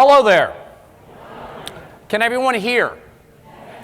Hello there. Can everyone hear?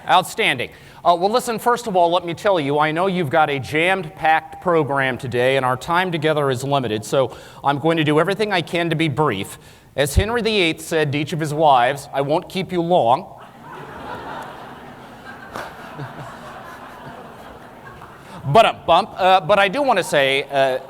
Outstanding. Well, listen, first of all, let me tell you, I know you've got a jammed-packed program today, and our time together is limited, so I'm going to do everything I can to be brief. As Henry VIII said to each of his wives, I won't keep you long. But I do want to say,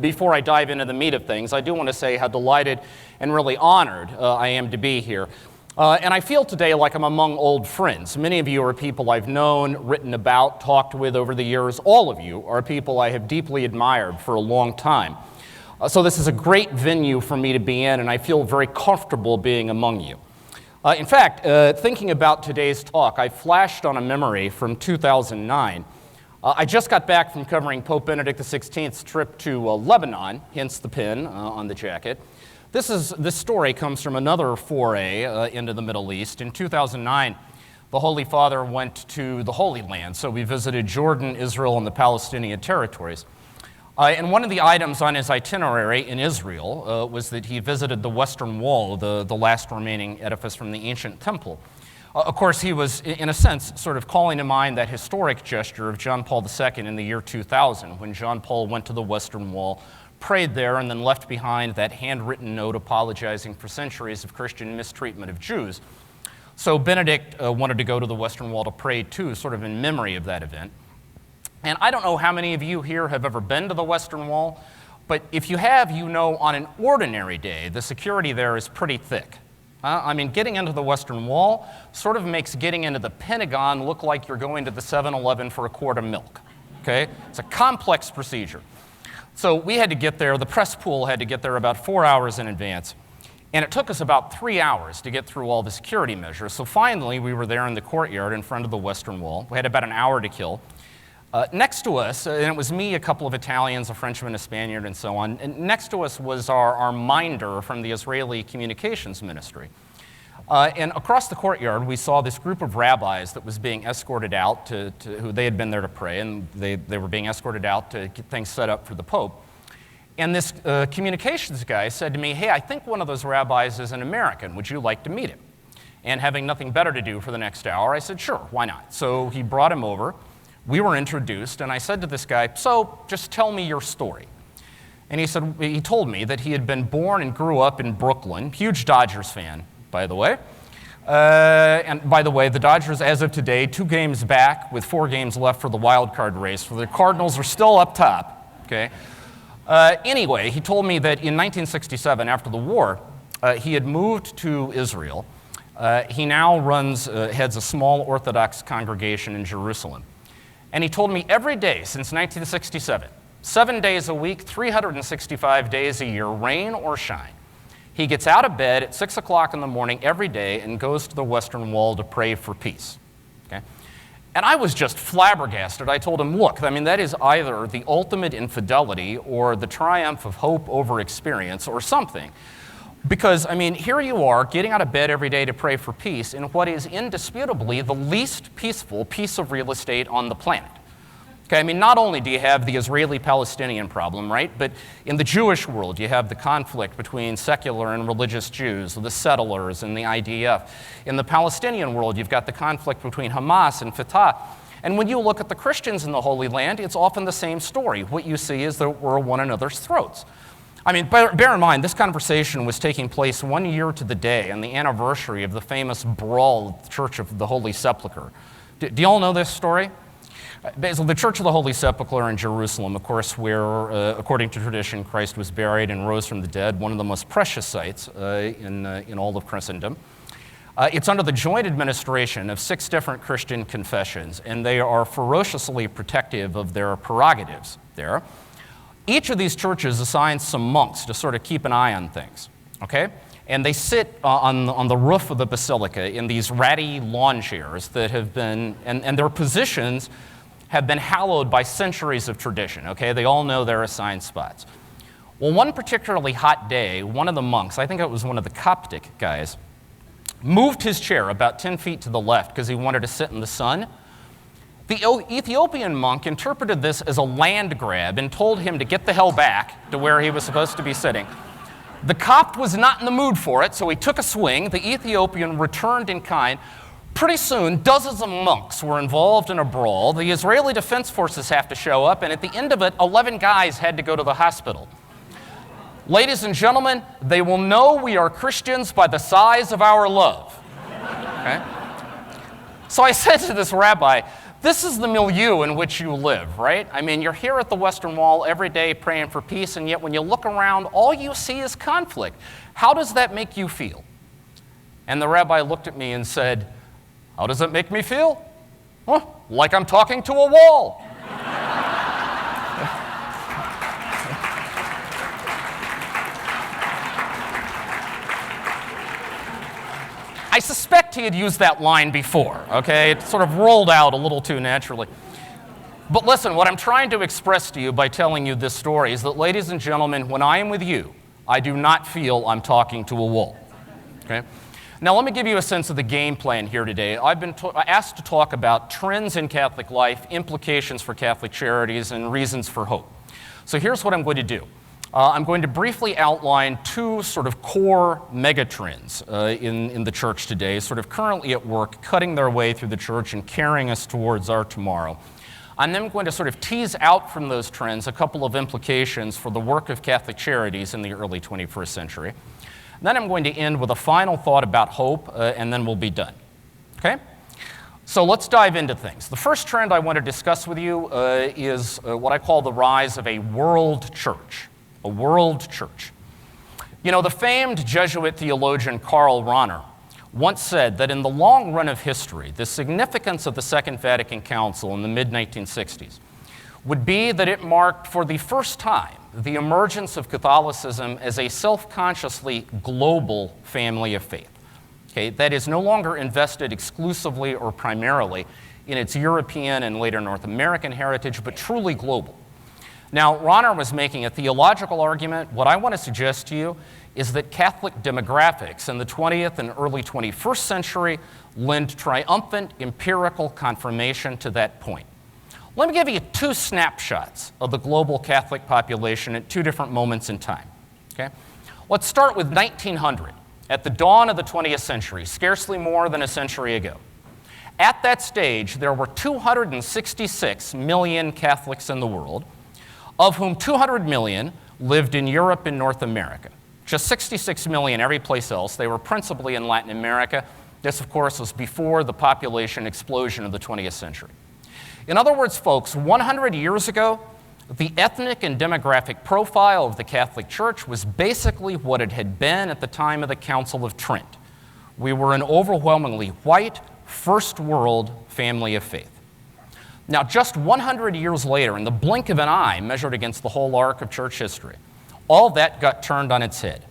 before I dive into the meat of things, I do want to say how delighted and really honored I am to be here. And I feel today like I'm among old friends. Many of you are people I've known, written about, talked with over the years. All of you are people I have deeply admired for a long time. So this is a great venue for me to be in, and I feel very comfortable being among you. In fact, thinking about today's talk, I flashed on a memory from 2009. I just got back from covering Pope Benedict XVI's trip to Lebanon, hence the pin on the jacket. This story comes from another foray into the Middle East. In 2009, the Holy Father went to the Holy Land, so we visited Jordan, Israel, and the Palestinian territories. And one of the items on his itinerary in Israel was that he visited the Western Wall, the last remaining edifice from the ancient temple. Of course, he was, in a sense, sort of calling to mind that historic gesture of John Paul II in the year 2000, when John Paul went to the Western Wall, prayed there, and then left behind that handwritten note apologizing for centuries of Christian mistreatment of Jews. So Benedict wanted to go to the Western Wall to pray too, sort of in memory of that event. And I don't know how many of you here have ever been to the Western Wall, but if you have, you know on an ordinary day, the security there is pretty thick. I mean, getting into the Western Wall sort of makes getting into the Pentagon look like you're going to the 7-Eleven for a quart of milk, okay? It's a complex procedure. So we had to get there, the press pool had to get there about 4 hours in advance, and it took us about 3 hours to get through all the security measures. So finally, we were there in the courtyard in front of the Western Wall. We had about an hour to kill. Next to us, and it was me, a couple of Italians, a Frenchman, a Spaniard, and so on, and next to us was our minder from the Israeli Communications Ministry. And across the courtyard, we saw this group of rabbis that was being escorted out who they had been there to pray, and they were being escorted out to get things set up for the Pope. And this communications guy said to me, hey, I think one of those rabbis is an American. Would you like to meet him? And having nothing better to do for the next hour, I said, sure, why not? So he brought him over. We were introduced, and I said to this guy, so just tell me your story. And he told me that he had been born and grew up in Brooklyn, huge Dodgers fan, by the way. And by the way, the Dodgers, as of today, 2 games back with 4 games left for the wild card race. So the Cardinals are still up top, okay? Anyway, he told me that in 1967, after the war, he had moved to Israel. He now heads a small Orthodox congregation in Jerusalem. And he told me every day since 1967, 7 days a week, 365 days a year, rain or shine, he gets out of bed at 6 o'clock in the morning every day and goes to the Western Wall to pray for peace. Okay? And I was just flabbergasted. I told him, look, I mean, that is either the ultimate infidelity or the triumph of hope over experience or something. Because, I mean, here you are getting out of bed every day to pray for peace in what is indisputably the least peaceful piece of real estate on the planet. Okay, I mean, not only do you have the Israeli-Palestinian problem, right, but in the Jewish world, you have the conflict between secular and religious Jews, the settlers and the IDF. In the Palestinian world, you've got the conflict between Hamas and Fatah. And when you look at the Christians in the Holy Land, it's often the same story. What you see is that we're at one another's throats. I mean, bear in mind, this conversation was taking place 1 year to the day on the anniversary of the famous brawl at the Church of the Holy Sepulchre. Do you all know this story? So the Church of the Holy Sepulchre in Jerusalem, of course, where, according to tradition, Christ was buried and rose from the dead, one of the most precious sites in all of Christendom. It's under the joint administration of 6 different Christian confessions, and they are ferociously protective of their prerogatives there. Each of these churches assigns some monks to sort of keep an eye on things, okay? And they sit on the roof of the basilica in these ratty lawn chairs that have been, and their positions have been hallowed by centuries of tradition, okay? They all know their assigned spots. Well, one particularly hot day, one of the monks, I think it was one of the Coptic guys, moved his chair about 10 feet to the left because he wanted to sit in the sun. The Ethiopian monk interpreted this as a land grab and told him to get the hell back to where he was supposed to be sitting. The Copt was not in the mood for it, so he took a swing. The Ethiopian returned in kind. Pretty soon, dozens of monks were involved in a brawl. The Israeli Defense Forces have to show up, and at the end of it, 11 guys had to go to the hospital. Ladies and gentlemen, they will know we are Christians by the size of our love. Okay? So I said to this rabbi, this is the milieu in which you live, right? I mean, you're here at the Western Wall every day praying for peace, and yet when you look around, all you see is conflict. How does that make you feel? And the rabbi looked at me and said, how does it make me feel? Well, like I'm talking to a wall. I suspect he had used that line before, okay? It sort of rolled out a little too naturally. But listen, what I'm trying to express to you by telling you this story is that, ladies and gentlemen, when I am with you, I do not feel I'm talking to a wall, okay? Now, let me give you a sense of the game plan here today. I've been asked to talk about trends in Catholic life, implications for Catholic Charities, and reasons for hope. So here's what I'm going to do. I'm going to briefly outline two sort of core megatrends in the church today, sort of currently at work, cutting their way through the church and carrying us towards our tomorrow. I'm then going to sort of tease out from those trends a couple of implications for the work of Catholic Charities in the early 21st century. Then I'm going to end with a final thought about hope, and then we'll be done. Okay? So let's dive into things. The first trend I want to discuss with you is what I call the rise of a world church. A world church. You know, the famed Jesuit theologian Karl Rahner once said that in the long run of history, the significance of the Second Vatican Council in the mid-1960s would be that it marked for the first time the emergence of Catholicism as a self-consciously global family of faith. Okay, that is no longer invested exclusively or primarily in its European and later North American heritage, but truly global. Now, Rahner was making a theological argument. What I want to suggest to you is that Catholic demographics in the 20th and early 21st century lend triumphant empirical confirmation to that point. Let me give you two snapshots of the global Catholic population at two different moments in time. Okay? Let's start with 1900, at the dawn of the 20th century, scarcely more than a century ago. At that stage, there were 266 million Catholics in the world, of whom 200 million lived in Europe and North America. Just 66 million every place else. They were principally in Latin America. This, of course, was before the population explosion of the 20th century. In other words, folks, 100 years ago, the ethnic and demographic profile of the Catholic Church was basically what it had been at the time of the Council of Trent. We were an overwhelmingly white, first world family of faith. Now, just 100 years later, in the blink of an eye, measured against the whole arc of church history, all that got turned on its head.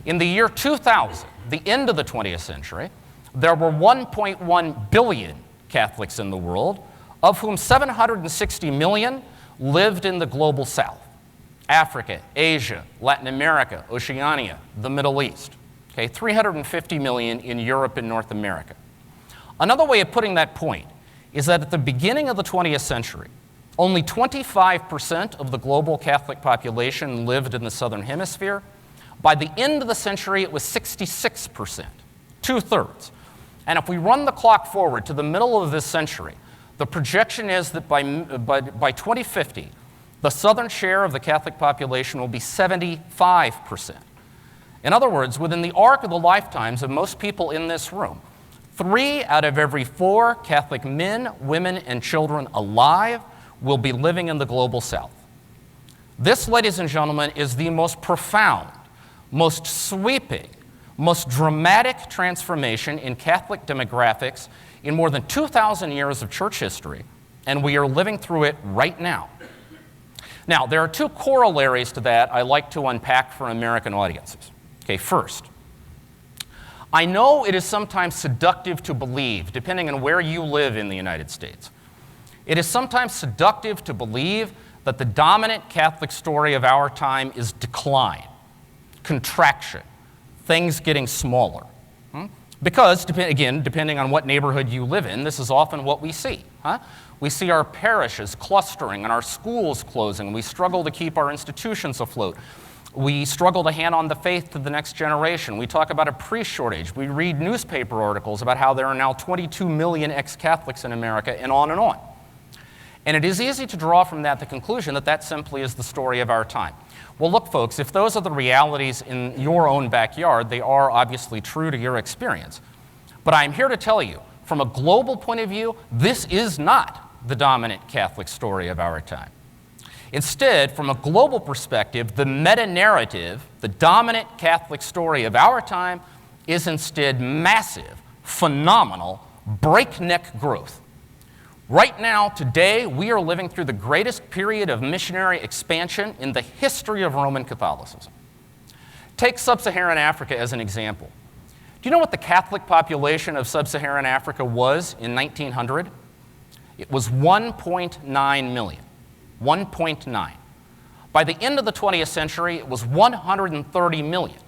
In the year 2000, the end of the 20th century, there were 1.1 billion Catholics in the world, of whom 760 million lived in the global south: Africa, Asia, Latin America, Oceania, the Middle East. Okay, 350 million in Europe and North America. Another way of putting that point is that at the beginning of the 20th century, only 25% of the global Catholic population lived in the Southern Hemisphere. By the end of the century, it was 66%, two-thirds. And if we run the clock forward to the middle of this century, the projection is that by 2050, the southern share of the Catholic population will be 75%. In other words, within the arc of the lifetimes of most people in this room, 3 out of every 4 Catholic men, women, and children alive will be living in the global south. This, ladies and gentlemen, is the most profound, most sweeping, most dramatic transformation in Catholic demographics in more than 2,000 years of church history, and we are living through it right now. Now, there are 2 corollaries to that I like to unpack for American audiences. Okay, first, I know it is sometimes seductive to believe, depending on where you live in the United States, it is sometimes seductive to believe that the dominant Catholic story of our time is decline, contraction, things getting smaller. Because, again, depending on what neighborhood you live in, this is often what we see. We see our parishes clustering and our schools closing. We struggle to keep our institutions afloat. We struggle to hand on the faith to the next generation. We talk about a priest shortage. We read newspaper articles about how there are now 22 million ex-Catholics in America, and on and on. And it is easy to draw from that the conclusion that that simply is the story of our time. Well, look, folks, if those are the realities in your own backyard, they are obviously true to your experience. But I'm here to tell you, from a global point of view, this is not the dominant Catholic story of our time. Instead, from a global perspective, the meta-narrative, the dominant Catholic story of our time, is instead massive, phenomenal, breakneck growth. Right now, today, we are living through the greatest period of missionary expansion in the history of Roman Catholicism. Take sub-Saharan Africa as an example. Do you know what the Catholic population of sub-Saharan Africa was in 1900? It was 1.9 million. 1.9. By the end of the 20th century, it was 130 million.